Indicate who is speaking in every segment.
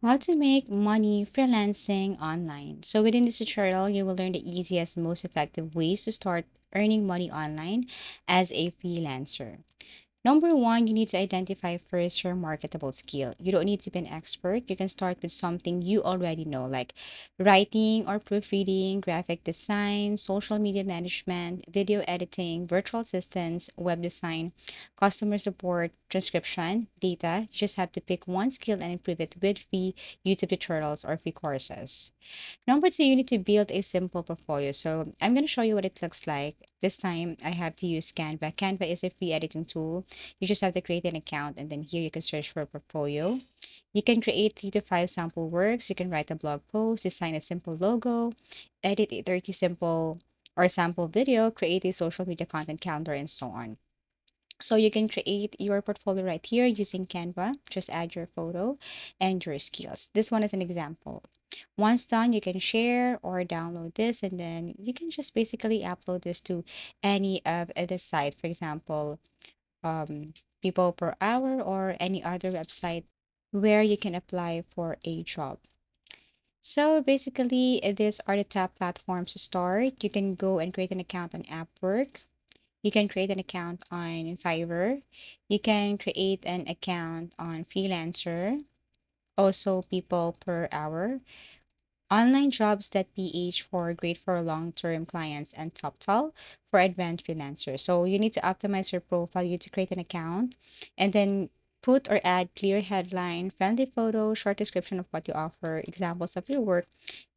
Speaker 1: How to make money freelancing online. So within this tutorial, you will learn the easiest, most effective ways to start earning money online as a freelancer. Number one, you need to identify first your marketable skill. You don't need to be an expert. You can start with something you already know, like writing or proofreading, graphic design, social media management, video editing, virtual assistants, web design, customer support, transcription, data. You just have to pick one skill and improve it with free YouTube tutorials or free courses. Number two, you need to build a simple portfolio. So I'm going to show you what it looks like. This time I have to use Canva. Canva is a free editing tool. You just have to create an account and then here you can search for a portfolio. You can create 3 to 5 sample works. You can write a blog post, design a simple logo, edit a 30 simple or sample video, create a social media content calendar, and so on. So you can create your portfolio right here using Canva. Just add your photo and your skills. This one is an example. Once done, you can share or download this, and then you can just basically upload this to any of the site. For example, um, People per Hour or any other website where you can apply for a job. So basically, these are the top platforms to start. You can go and create an account on Upwork. You can create an account on Fiverr. You can create an account on Freelancer, also People per Hour. Online jobs that PH for great for long-term clients and TopTal for advanced freelancers. So you need to optimize your profile. You need to create an account and then put or add clear headline, friendly photo, short description of what you offer, examples of your work,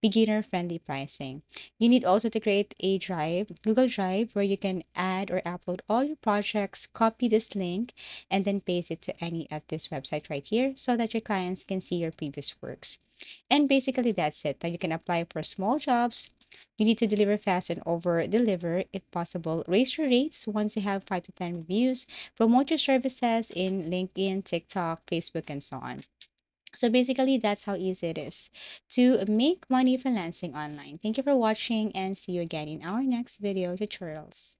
Speaker 1: beginner friendly pricing. You need also to create a drive, Google Drive, where you can add or upload all your projects, copy this link, and then paste it to any of this website right here so that your clients can see your previous works. And basically, that's it. Now you can apply for small jobs. You need to deliver fast and over deliver if possible. Raise your rates once you have 5 to 10 reviews. Promote your services in LinkedIn, TikTok, Facebook, and so on. So basically, that's how easy it is to make money freelancing online. Thank you for watching and see you again in our next video tutorials.